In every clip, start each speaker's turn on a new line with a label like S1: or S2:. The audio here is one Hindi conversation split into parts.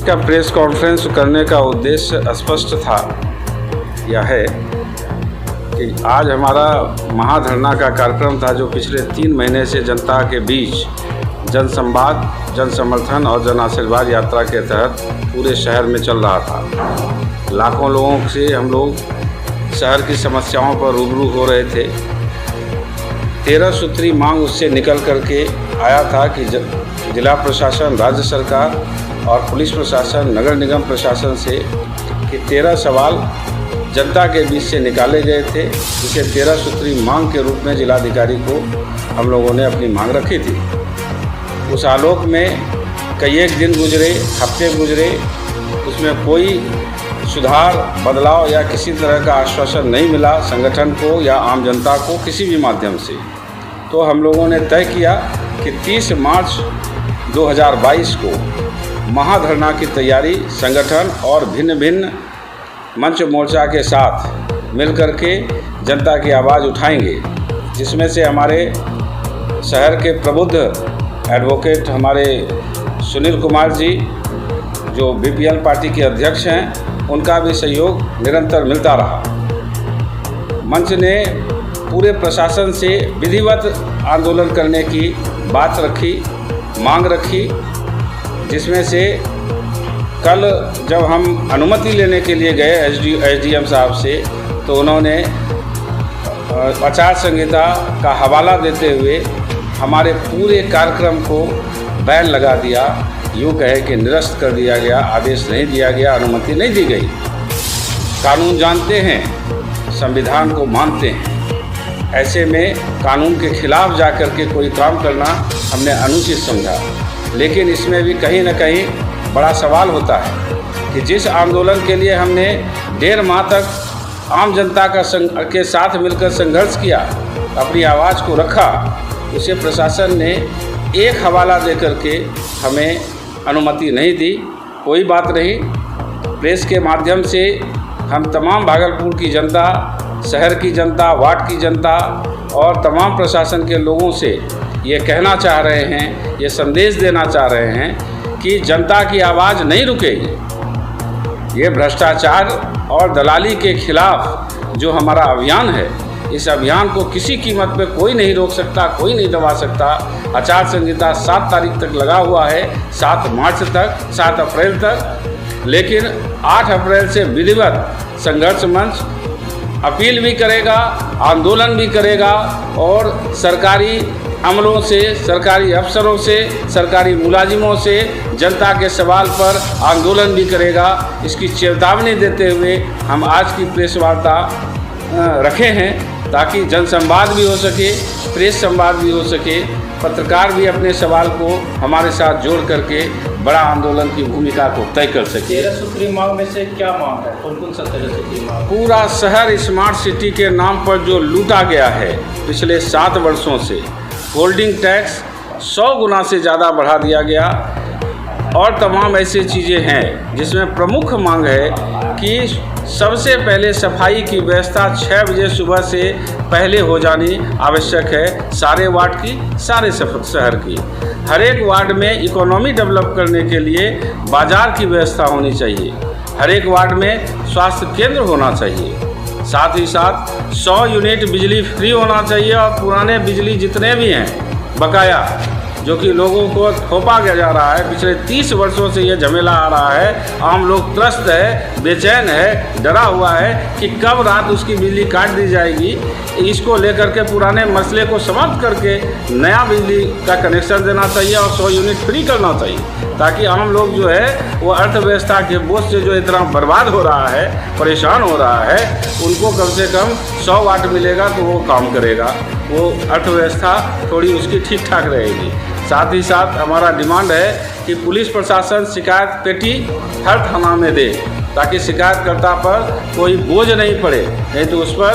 S1: इसका प्रेस कॉन्फ्रेंस करने का उद्देश्य स्पष्ट था। यह है कि आज हमारा महाधरना का कार्यक्रम था, जो पिछले 3 महीने से जनता के बीच जन संवाद, जन समर्थन और जन आशीर्वाद यात्रा के तहत पूरे शहर में चल रहा था। लाखों लोगों से हम लोग शहर की समस्याओं पर रूबरू हो रहे थे। 13 सूत्री मांग उससे निकल करके आया था कि जिला प्रशासन, राज्य सरकार और पुलिस प्रशासन, नगर निगम प्रशासन से कि 13 सवाल जनता के बीच से निकाले गए थे, जिसे 13 सूत्री मांग के रूप में जिलाधिकारी को हम लोगों ने अपनी मांग रखी थी। उस आलोक में कई एक दिन गुजरे, हफ्ते गुजरे, उसमें कोई सुधार, बदलाव या किसी तरह का आश्वासन नहीं मिला संगठन को या आम जनता को किसी भी माध्यम से। तो हम लोगों ने तय किया कि 30 मार्च 2022 को महाधरना की तैयारी संगठन और भिन्न भिन्न मंच मोर्चा के साथ मिलकर के जनता की आवाज़ उठाएंगे, जिसमें से हमारे शहर के प्रबुद्ध एडवोकेट हमारे सुनील कुमार जी, जो बीपीएल पार्टी के अध्यक्ष हैं, उनका भी सहयोग निरंतर मिलता रहा। मंच ने पूरे प्रशासन से विधिवत आंदोलन करने की बात रखी, मांग रखी, जिसमें से कल जब हम अनुमति लेने के लिए गए एसडीएम साहब से, तो उन्होंने आचार संहिता का हवाला देते हुए हमारे पूरे कार्यक्रम को बैन लगा दिया। यूँ कहे कि निरस्त कर दिया गया, आदेश नहीं दिया गया, अनुमति नहीं दी गई। कानून जानते हैं, संविधान को मानते हैं, ऐसे में कानून के खिलाफ जाकर के कोई काम करना हमने अनुचित समझा। लेकिन इसमें भी कहीं न कहीं बड़ा सवाल होता है कि जिस आंदोलन के लिए हमने 1.5 माह तक आम जनता के साथ मिलकर संघर्ष किया, अपनी आवाज़ को रखा, उसे प्रशासन ने एक हवाला देकर के हमें अनुमति नहीं दी। कोई बात नहीं, प्रेस के माध्यम से हम तमाम भागलपुर की जनता, शहर की जनता, वार्ड की जनता और तमाम प्रशासन के लोगों से ये कहना चाह रहे हैं, ये संदेश देना चाह रहे हैं कि जनता की आवाज़ नहीं रुकेगी। ये भ्रष्टाचार और दलाली के खिलाफ जो हमारा अभियान है, इस अभियान को किसी कीमत पे कोई नहीं रोक सकता, कोई नहीं दबा सकता। आचार संहिता 7 तारीख तक लगा हुआ है, 7 मार्च तक, 7 अप्रैल तक। लेकिन 8 अप्रैल से विधिवत संघर्ष मंच अपील भी करेगा, आंदोलन भी करेगा और सरकारी अमलों से, सरकारी अफसरों से, सरकारी मुलाजिमों से जनता के सवाल पर आंदोलन भी करेगा। इसकी चेतावनी देते हुए हम आज की प्रेस वार्ता रखे हैं, ताकि जन संवाद भी हो सके, प्रेस संवाद भी हो सके, पत्रकार भी अपने सवाल को हमारे साथ जोड़ करके बड़ा आंदोलन की भूमिका को तय कर सके।
S2: 13 सूत्री मांग में से क्या मांग है? कौन कौन सा 13 सूत्री मांग?
S1: पूरा शहर स्मार्ट सिटी के नाम पर जो लूटा गया है पिछले 7 वर्षों से, होल्डिंग टैक्स 100 गुना से ज़्यादा बढ़ा दिया गया और तमाम ऐसी चीज़ें हैं, जिसमें प्रमुख मांग है कि सबसे पहले सफाई की व्यवस्था 6 बजे सुबह से पहले हो जानी आवश्यक है। सारे वार्ड की, सारे शहर की, हर एक वार्ड में इकोनॉमी डेवलप करने के लिए बाज़ार की व्यवस्था होनी चाहिए। हर एक वार्ड में स्वास्थ्य केंद्र होना चाहिए। साथ ही साथ 100 यूनिट बिजली फ्री होना चाहिए और पुराने बिजली जितने भी हैं बकाया, जो कि लोगों को थोपा गया जा रहा है, पिछले 30 वर्षों से ये झमेला आ रहा है। आम लोग त्रस्त है, बेचैन है, डरा हुआ है कि कब रात उसकी बिजली काट दी जाएगी। इसको लेकर के पुराने मसले को समाप्त करके नया बिजली का कनेक्शन देना चाहिए और 100 यूनिट फ्री करना चाहिए, ताकि आम लोग जो है वो अर्थव्यवस्था के बोझ से जो इतना बर्बाद हो रहा है, परेशान हो रहा है, उनको कम से कम 100 वाट मिलेगा तो वो काम करेगा, वो अर्थव्यवस्था थोड़ी उसकी ठीक ठाक रहेगी। साथ ही साथ हमारा डिमांड है कि पुलिस प्रशासन शिकायत पेटी हर थाना में दे, ताकि शिकायतकर्ता पर कोई बोझ नहीं पड़े। नहीं तो उस पर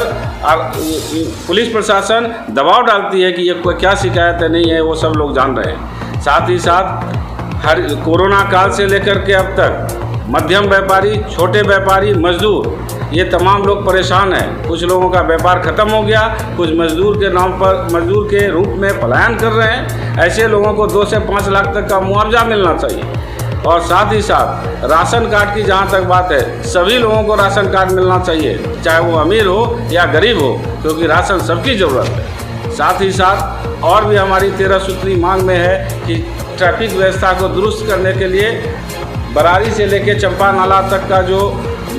S1: पुलिस प्रशासन दबाव डालती है कि ये क्या शिकायत है, नहीं है, वो सब लोग जान रहे हैं। साथ ही साथ हर कोरोना काल से लेकर के अब तक मध्यम व्यापारी, छोटे व्यापारी, मजदूर, ये तमाम लोग परेशान हैं। कुछ लोगों का व्यापार ख़त्म हो गया, कुछ मजदूर के नाम पर, मजदूर के रूप में पलायन कर रहे हैं। ऐसे लोगों को 2 से 5 लाख तक का मुआवजा मिलना चाहिए। और साथ ही साथ राशन कार्ड की जहाँ तक बात है, सभी लोगों को राशन कार्ड मिलना चाहिए, चाहे वो अमीर हो या गरीब हो, क्योंकि राशन सबकी ज़रूरत है। साथ ही साथ और भी हमारी 13 सूत्री मांग में है कि ट्रैफिक व्यवस्था को दुरुस्त करने के लिए बरारी से लेकर चंपा नाला तक का जो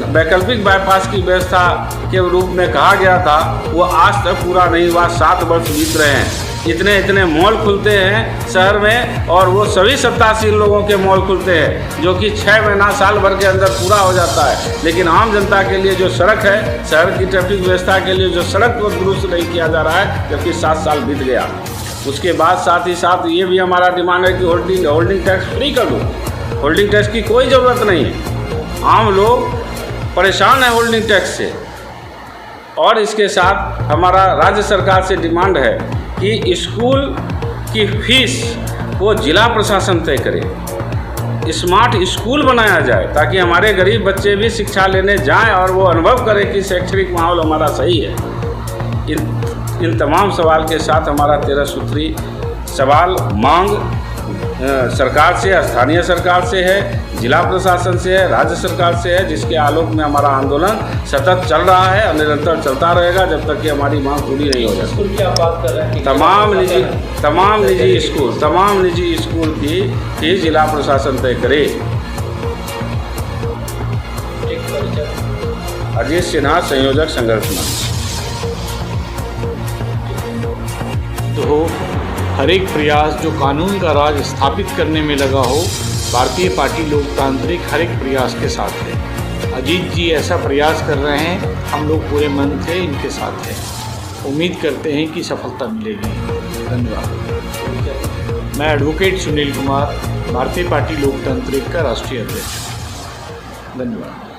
S1: वैकल्पिक बाईपास की व्यवस्था के रूप में कहा गया था, वो आज तक पूरा नहीं हुआ। 7 वर्ष बीत रहे हैं, इतने मॉल खुलते हैं शहर में, और वो सभी सत्तासीन लोगों के मॉल खुलते हैं, जो कि 6 महीना साल भर के अंदर पूरा हो जाता है। लेकिन आम जनता के लिए जो सड़क है, शहर की ट्रैफिक व्यवस्था के लिए जो सड़क को दुरुस्त नहीं किया जा रहा है, जबकि 7 साल बीत गया। उसके बाद साथ ही साथ ये भी हमारा डिमांड है कि होल्डिंग टैक्स फ्री कर दो। होल्डिंग टैक्स की कोई ज़रूरत नहीं है, आम लोग परेशान है होल्डिंग टैक्स से। और इसके साथ हमारा राज्य सरकार से डिमांड है कि स्कूल की फीस वो जिला प्रशासन तय करे, स्मार्ट स्कूल बनाया जाए, ताकि हमारे गरीब बच्चे भी शिक्षा लेने जाएं और वो अनुभव करें कि शैक्षणिक माहौल हमारा सही है। इन तमाम सवाल के साथ हमारा 13 सूत्री सवाल मांग सरकार से, स्थानीय सरकार से है, जिला प्रशासन से है, राज्य सरकार से है, जिसके आलोक में हमारा आंदोलन सतत चल रहा है और निरंतर चलता रहेगा जब तक कि हमारी मांग पूरी नहीं हो जाती।
S2: स्कूल की आप बात कर रहे हैं कि
S1: तमाम निजी स्कूल की फीस जिला प्रशासन तय करे। अजीत सिन्हा, संयोजक संघर्ष मंच।
S3: तो हर एक प्रयास जो कानून का राज स्थापित करने में लगा हो, भारतीय पार्टी लोकतांत्रिक हर एक प्रयास के साथ है। अजीत जी ऐसा प्रयास कर रहे हैं, हम लोग पूरे मन से इनके साथ हैं। उम्मीद करते हैं कि सफलता मिलेगी। धन्यवाद। मैं एडवोकेट सुनील कुमार, भारतीय पार्टी लोकतांत्रिक का राष्ट्रीय अध्यक्ष। धन्यवाद।